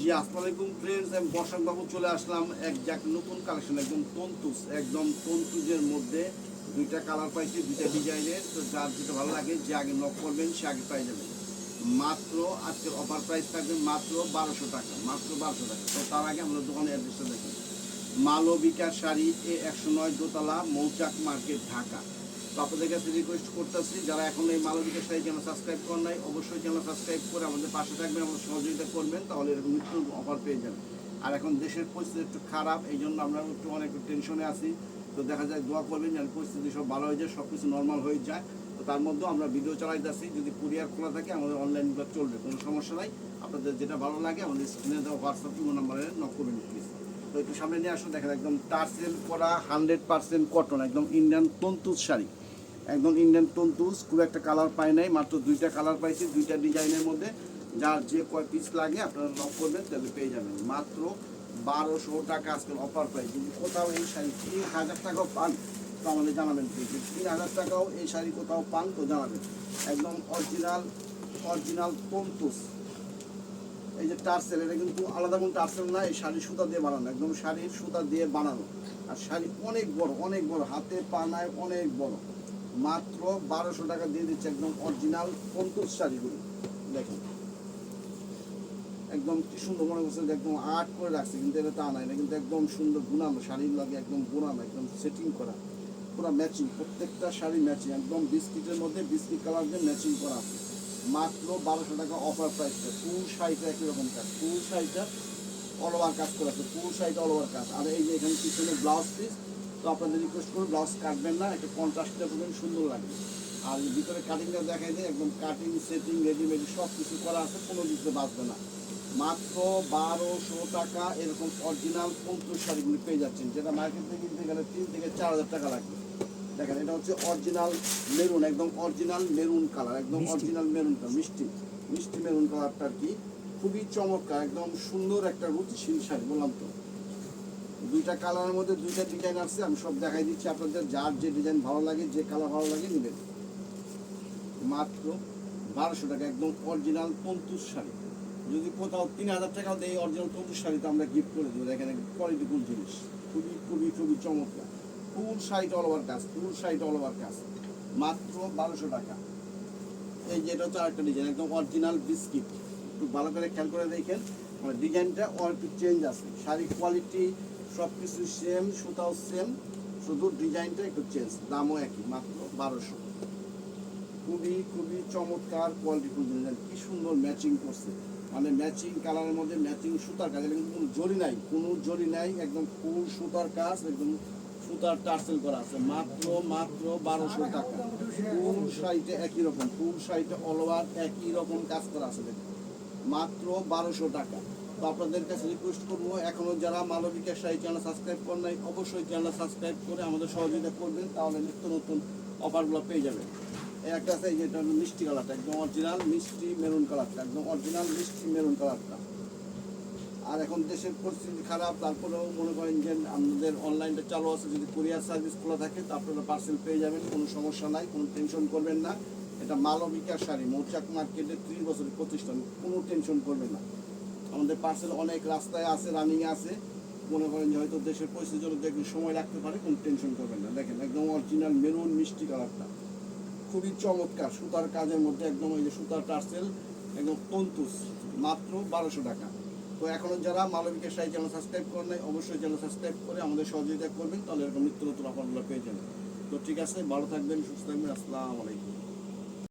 জি আসসালামু আলাইকুম ফ্রেন্ডস, আমি বর্ষাক বাবু চলে আসলাম এক নতুন কালেকশন, একদম তন্তুজের মধ্যে দুইটা কালার পাইছি, দুইটা ডিজাইনের। তো যার যেটা ভালো লাগে যে আগে নক করবেন সে আগে পেয়ে যাবেন। মাত্র আজকের অফার প্রাইস থাকবে মাত্র 1200 টাকা, মাত্র 1200 টাকা। তো তার আগে আমাদের দোকানের অ্যাড্রেসটা দেখুন, মালবিকা শাড়ি A109 দোতলা, মৌচাক মার্কেট, ঢাকা। তো আপনাদের কাছে রিকোয়েস্ট করতেছি, যারা এখন এই মালবিকা শাড়ি চ্যানেল সাবস্ক্রাইব করেন নাই, অবশ্যই চ্যানেল সাবস্ক্রাইব করে আমাদের পাশে থাকবেন, আমাদের সহযোগিতা করবেন, তাহলে এরকম নিত্য অফার পেয়ে যাবেন। আর এখন দেশের পরিস্থিতি একটু খারাপ, এই জন্য আমরা অনেক টেনশনে আছি। তো দেখা যায় দোয়া করবেন যেন পরিস্থিতি সব ভালো হয়ে যায়, সব কিছু নর্মাল হয়ে যায়। তো তার মধ্যেও আমরা ভিডিও চালাইতেছি, যদি কুরিয়ার খোলা থাকে আমাদের অনলাইনগুলো চলবে, কোনো সমস্যা নাই। আপনাদের যেটা ভালো লাগে আমাদের স্ক্রিনে দেওয়া হোয়াটসঅ্যাপ ইমো নাম্বারে নক করবেন প্লিজ। তো একটু সামনে নিয়ে আসুন, দেখেন একদম টার্সেল করা 100% কটন, একদম ইন্ডিয়ান তন্তুজ শাড়ি, একদম ইন্ডিয়ান তন্তুজ। খুব একটা কালার পাই নাই, মাত্র দুইটা কালার পাইছি, দুইটা ডিজাইনের মধ্যে। যার যে কয় পিস লাগে আপনারা নক করবেন, তাহলে পেয়ে যাবেন মাত্র 1200 টাকা আজকাল অফার প্রাইস। যদি কোথাও এই শাড়ি 3000 টাকাও পান তো আমাদের জানাবেন প্লিজ। 3000 টাকাও এই শাড়ি কোথাও পান তো জানাবেন। একদম অরিজিনাল তন্তুজ। এই যে টার্সেল, এটা কিন্তু আলাদা কোনো টার্সেল না, এই শাড়ির সুতা দিয়ে বানানো, একদম শাড়ির সুতা দিয়ে বানানো। আর শাড়ি অনেক বড়, হাতে পানায় অনেক বড়। মাত্র 1200 টাকা দিয়ে দিচ্ছে একদম অরিজিনাল তন্তুজ শাড়িগুলো। দেখেন একদম কি সুন্দর, মনে করছে একদম আর্ট করে রাখছে, কিন্তু এটা তা না, এটা কিন্তু একদম সুন্দর বুনানো, শাড়ির লাগে একদম বুনানো, একদম সেটিং করা, পুরো ম্যাচিং, প্রত্যেকটা শাড়ি ম্যাচিং, একদম বিস্কিটের মধ্যে বিস্কিট কালার দিয়ে ম্যাচিং করা আছে। মাত্র 1200 টাকা অফার প্রাইসটা। ফুল শাড়িটা একই রকম কাজ, ফুল শাড়িটা অল ওভার কাজ করা আছে, ফুল শাড়িটা অল ওভার কাজ। আর এই যে এখানে পিছনে ব্লাউজ পিস, তো আপনাদের রিকোয়েস্ট করুন ব্লাউজ কাটবেন না, একটা কন্ট্রাস্টটা করবেন, সুন্দর লাগবে। আর ভিতরে কাটিংটা দেখাই দেয়, একদম কাটিং সেটিং রেডিমেড সব কিছু করা আছে, কোনো দিতে বাঁচবে না। মাত্র 1200 টাকা এরকম অরিজিনাল তন্তুজ শাড়িগুলি পেয়ে যাচ্ছেন, যেটা মার্কেট থেকে কিনতে গেলে 3 থেকে 4000 টাকা লাগবে। দেখেন এটা হচ্ছে অরিজিনাল মেরুন, একদম অরিজিনাল মেরুন কালার, একদম অরিজিনাল মেরুন কালার, মিষ্টি মেরুন কালারটা আর কি, খুবই চমৎকার, একদম সুন্দর একটা রুচিশীল শাড়ি। বললাম তো দুইটা কালারের মধ্যে দুইটা ডিজাইন আছে, আমি সব দেখাই দিচ্ছি আপনাদের, যার যে ডিজাইন ভালো লাগে, যে কালার ভালো লাগে নেবেন। মাত্র 1200 টাকা একদম অরিজিনাল তন্তুজ শাড়ি। যদি কোথাও 3000 টাকাও দেয় অরিজিনাল তন্তুজ শাড়ি, তো আমরা গিফট করে দেবো। দেখেন কোয়ালিটিফুল জিনিস, খুবই চমৎকার। ফুল শাড়িটা অল ওভার কাজ, মাত্র 1200 টাকা। এই যে এটা হচ্ছে আরেকটা ডিজাইন, একদম অরিজিনাল বিস্কিট। একটু ভালো করে খেয়াল করে দেখেন, মানে ডিজাইনটা একটু চেঞ্জ আছে, শাড়ির কোয়ালিটি সব কিছু সেম, সুতাও সেম, শুধু ডিজাইনটা একটু চেঞ্জ, দামও একই, মাত্র 1200। খুবই চমৎকার কোয়ালিটিফুল ডিজাইন, কি সুন্দর ম্যাচিং করছে, মানে ম্যাচিং কালারের মধ্যে ম্যাচিং সুতার কাজ, কিন্তু কোনো জরি নাই, একদম ফুল সুতার কাজ, একদম সুতার টার্সেল করা আছে। মাত্র 1200 টাকা। ফুল শাড়িটা একই রকম, ফুল শাড়িটা অল ওভার একই রকম কাজ করা আছে, দেখুন মাত্র 1200 টাকা। তো আপনাদের কাছে রিকোয়েস্ট করবো, এখনও যারা মালবিকা শাড়ি চ্যানেল সাবস্ক্রাইব করেন নাই, অবশ্যই চ্যানেল সাবস্ক্রাইব করে আমাদের সহযোগিতা করবেন, তাহলে নিত্য নতুন অফারগুলো পেয়ে যাবেন। একটা আছে যেটা হলো মিষ্টি কালারটা, একদম অরিজিনাল মিষ্টি মেরুন কালারটা, আর এখন দেশের পরিস্থিতি খারাপ, তারপরেও মনে করেন যে আমাদের অনলাইনটা চালু আছে, যদি কুরিয়ার সার্ভিস খোলা থাকে তো আপনারা পার্সেল পেয়ে যাবেন, কোনো সমস্যা নাই, কোনো টেনশন করবেন না। এটা মালবিকা শাড়ি, মৌচাক মার্কেটের 30 বছরের প্রতিষ্ঠান, কোনো টেনশন করবেন না। আমাদের পার্সেল অনেক রাস্তায় আছে, রানিংয়ে আছে, মনে করেন যে হয়তো দেশের পরিস্থিতির জন্য একটু সময় লাগতে পারে, কোনো টেনশন করবেন না। দেখেন একদম অরিজিনাল মেরুন মিষ্টি কালারটা, খুবই চমৎকার, সুতার কাজের মধ্যে, একদম ওই যে সুতার টার্সেল, একদম তন্তুজ, মাত্র 1200 টাকা। তো এখনও যারা মালবিকা শাড়ি চ্যানেল সাবস্ক্রাইব করেন নাই, অবশ্যই চ্যানেল সাবস্ক্রাইব করে আমাদের সহযোগিতা করবেন, তাহলে এরকম নিত্য নতুন অফারগুলো পেয়ে যাবেন। তো ঠিক আছে, ভালো থাকবেন, সুস্থ থাকবেন, আসসালামু আলাইকুম।